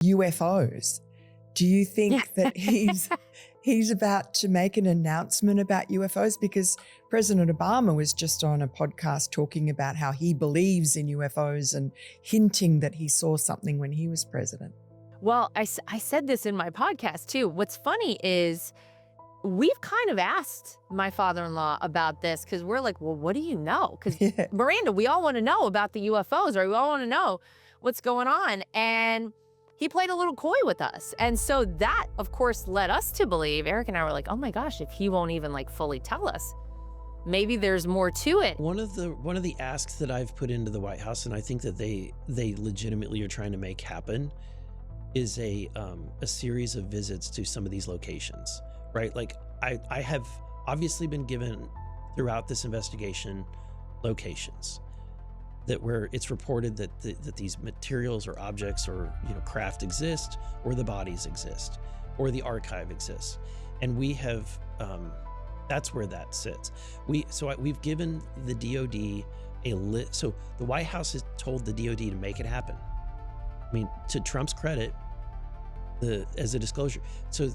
UFOs. Do you think that he's about to make an announcement about UFOs? Because President Obama was just on a podcast talking about how he believes in UFOs and hinting that he saw something when he was president. Well, I said this in my podcast too. What's funny is we've kind of asked my father-in-law about this because we're like, well, what do you know? Because Miranda, we all want to know about the UFOs, or we all want to know what's going on. And he played a little coy with us. And so that, of course, led us to believe, Eric and I were like, oh my gosh, if he won't even like fully tell us, maybe there's more to it. One of the asks that I've put into the White House, and I think that they legitimately are trying to make happen, is a series of visits to some of these locations, right? Like I have obviously been given throughout this investigation locations that where it's reported that these materials or objects or craft exist, or the bodies exist, or the archive exists, and we have that's where that sits. We've given the DoD a list. So the White House has told the DoD to make it happen. I mean, to Trump's credit, as a disclosure. So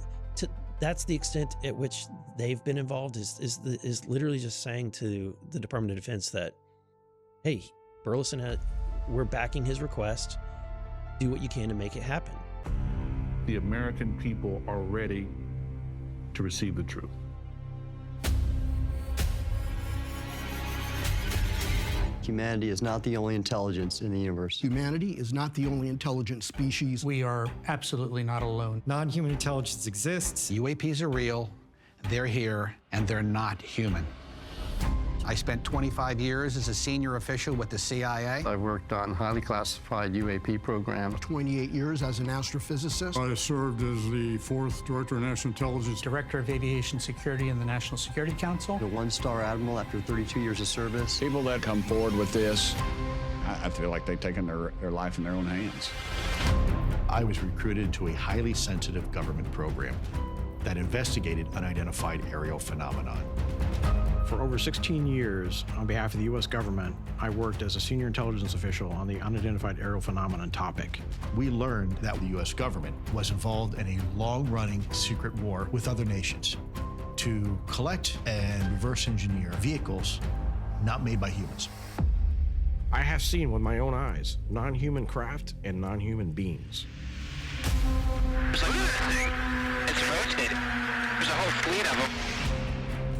that's the extent at which they've been involved. Is literally just saying to the Department of Defense that, hey, Burleson, we're backing his request. Do what you can to make it happen. The American people are ready to receive the truth. Humanity is not the only intelligence in the universe. Humanity is not the only intelligent species. We are absolutely not alone. Non-human intelligence exists. UAPs are real, they're here, and they're not human. I spent 25 years as a senior official with the CIA. I worked on highly classified UAP programs. 28 years as an astrophysicist. I served as the 4th Director of National Intelligence. Director of Aviation Security in the National Security Council. A one-star admiral after 32 years of service. People that come forward with this, I feel like they've taken their life in their own hands. I was recruited to a highly sensitive government program that investigated unidentified aerial phenomenon. For over 16 years, on behalf of the U.S. government, I worked as a senior intelligence official on the unidentified aerial phenomenon topic. We learned that the U.S. government was involved in a long-running secret war with other nations to collect and reverse engineer vehicles not made by humans. I have seen with my own eyes non-human craft and non-human beings. Look at this thing. It's rotating. There's a whole fleet of them.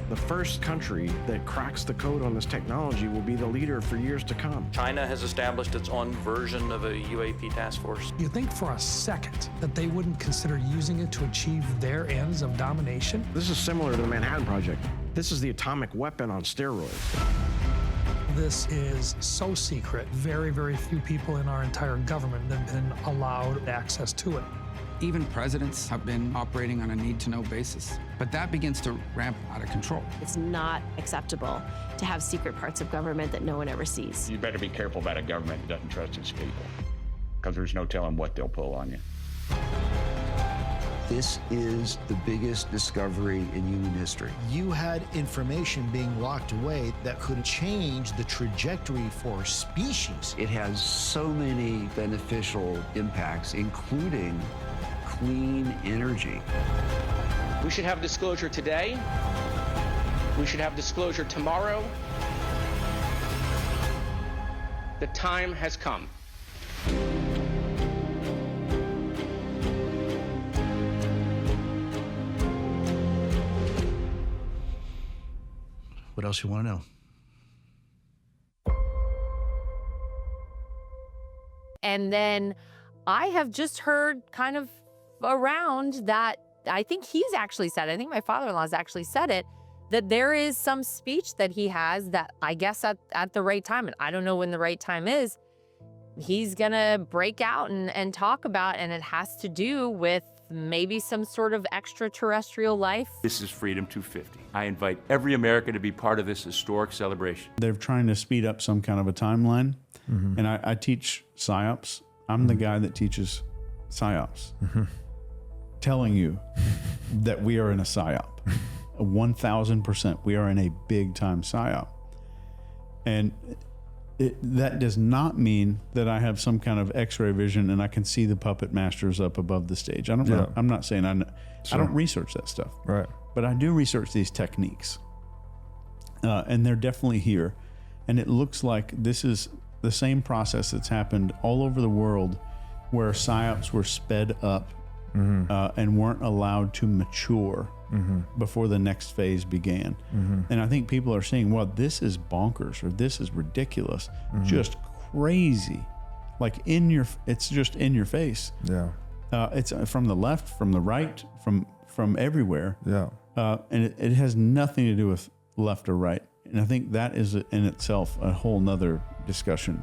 The first country that cracks the code on this technology will be the leader for years to come. China has established its own version of a UAP task force. You think for a second that they wouldn't consider using it to achieve their ends of domination? This is similar to the Manhattan Project. This is the atomic weapon on steroids. This is so secret. Very, very few people in our entire government have been allowed access to it. Even presidents have been operating on a need-to-know basis, but that begins to ramp out of control. It's not acceptable to have secret parts of government that no one ever sees. You better be careful about a government that doesn't trust its people, because there's no telling what they'll pull on you. This is the biggest discovery in human history. You had information being locked away that could change the trajectory for species. It has so many beneficial impacts, including clean energy. We should have disclosure today. We should have disclosure tomorrow. The time has come. What else you want to know? And then I have just heard kind of around that, I think he's actually said, I think my father-in-law's actually said it, that there is some speech that he has that I guess at the right time, and I don't know when the right time is, he's gonna break out and talk about, and it has to do with maybe some sort of extraterrestrial life. This is Freedom 250. I invite every American to be part of this historic celebration. They're trying to speed up some kind of a timeline, and I teach PSYOPs. I'm the guy that teaches PSYOPs, telling you that we are in a PSYOP. 1,000%. We are in a big time PSYOP. And that does not mean that I have some kind of X-ray vision and I can see the puppet masters up above the stage. I don't know. I'm not saying I don't research that stuff. Right. But I do research these techniques. And they're definitely here. And it looks like this is the same process that's happened all over the world where psyops were sped up and weren't allowed to mature before the next phase began. And I think people are saying, well, this is bonkers or this is ridiculous, just crazy. Like it's just in your face. Yeah. It's from the left, from the right, from everywhere. Yeah. And it has nothing to do with left or right. And I think that is in itself a whole nother discussion.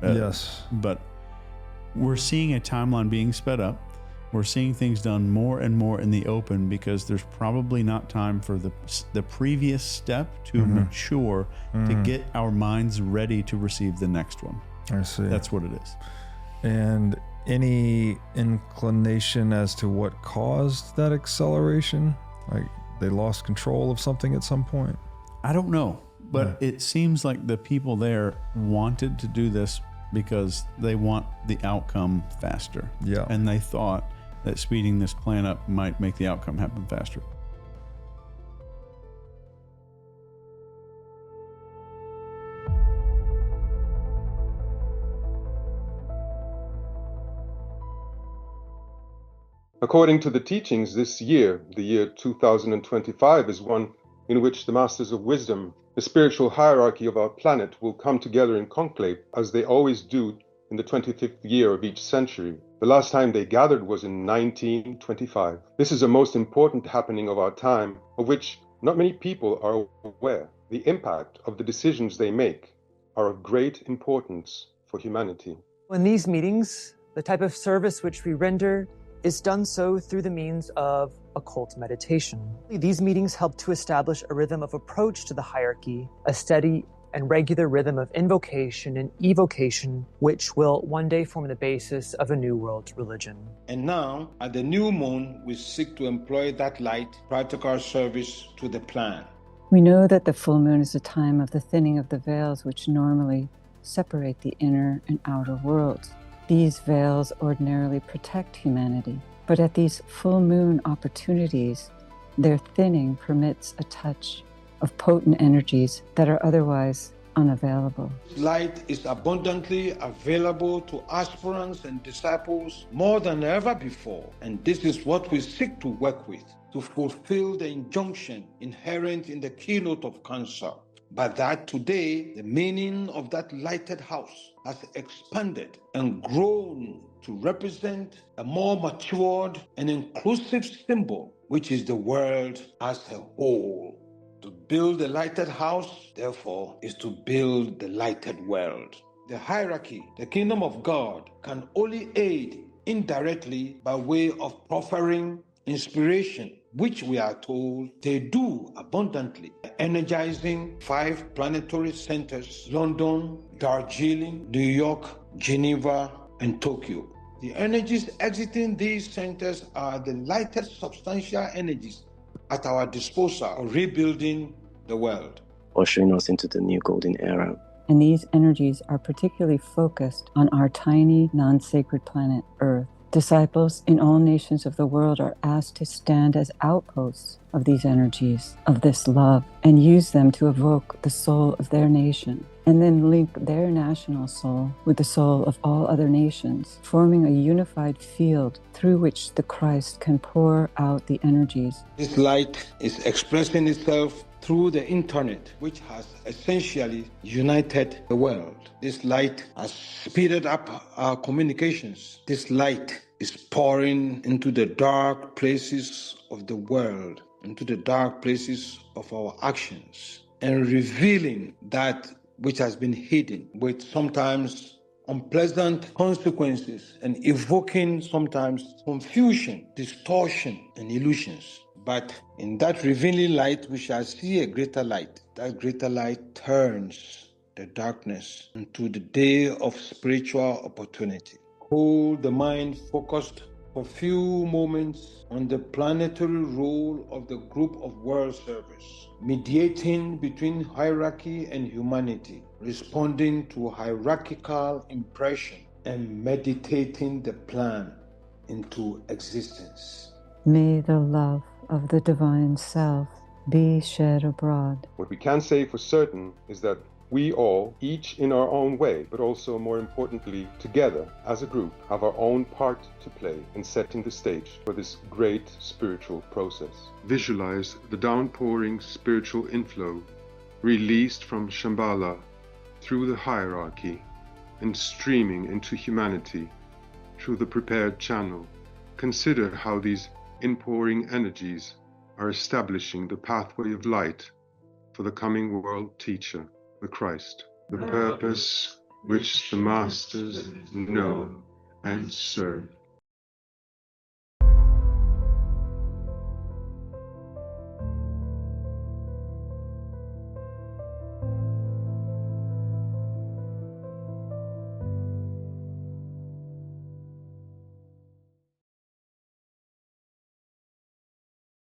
Yes. But we're seeing a timeline being sped up. We're seeing things done more and more in the open because there's probably not time for the previous step to mature to get our minds ready to receive the next one. I see. That's what it is. And any inclination as to what caused that acceleration? Like they lost control of something at some point? I don't know, but it seems like the people there wanted to do this because they want the outcome faster. Yeah. And they thought that speeding this plan up might make the outcome happen faster. According to the teachings, this year, the year 2025, is one in which the Masters of Wisdom, the spiritual hierarchy of our planet, will come together in conclave, as they always do in the 25th year of each century. The last time they gathered was in 1925. This is a most important happening of our time, of which not many people are aware. The impact of the decisions they make are of great importance for humanity. In these meetings, the type of service which we render is done so through the means of occult meditation. These meetings help to establish a rhythm of approach to the hierarchy, a steady and regular rhythm of invocation and evocation, which will one day form the basis of a new world religion. And now, at the new moon, we seek to employ that light, practical service to the plan. We know that the full moon is a time of the thinning of the veils which normally separate the inner and outer worlds. These veils ordinarily protect humanity, but at these full moon opportunities, their thinning permits a touch of potent energies that are otherwise unavailable. Light is abundantly available to aspirants and disciples more than ever before, and this is what we seek to work with, to fulfill the injunction inherent in the keynote of Cancer. But that today, the meaning of that lighted house has expanded and grown to represent a more matured and inclusive symbol, which is the world as a whole. To build a lighted house, therefore, is to build the lighted world. The hierarchy, the kingdom of God, can only aid indirectly by way of proffering inspiration, which we are told they do abundantly, energizing 5 planetary centers: London, Darjeeling, New York, Geneva, and Tokyo. The energies exiting these centers are the lighted substantial energies at our disposal of rebuilding the world, ushering us into the new golden era. And these energies are particularly focused on our tiny, non-sacred planet, Earth. Disciples in all nations of the world are asked to stand as outposts of these energies, of this love, and use them to evoke the soul of their nation, and then link their national soul with the soul of all other nations, forming a unified field through which the Christ can pour out the energies. This light is expressing itself through the internet, which has essentially united the world. This light has speeded up our communications. This light is pouring into the dark places of the world, into the dark places of our actions, and revealing that which has been hidden, with sometimes unpleasant consequences, and evoking sometimes confusion, distortion, and illusions. But in that revealing light, we shall see a greater light. That greater light turns the darkness into the day of spiritual opportunity. Hold the mind focused for a few moments on the planetary role of the group of world service, mediating between hierarchy and humanity, responding to hierarchical impression, and meditating the plan into existence. May the love of the divine self be shed abroad. What we can say for certain is that we all, each in our own way, but also more importantly, together as a group, have our own part to play in setting the stage for this great spiritual process. Visualize the downpouring spiritual inflow released from Shambhala through the hierarchy and streaming into humanity through the prepared channel. Consider how these inpouring energies are establishing the pathway of light for the coming world teacher, the Christ, the purpose which the masters know and serve.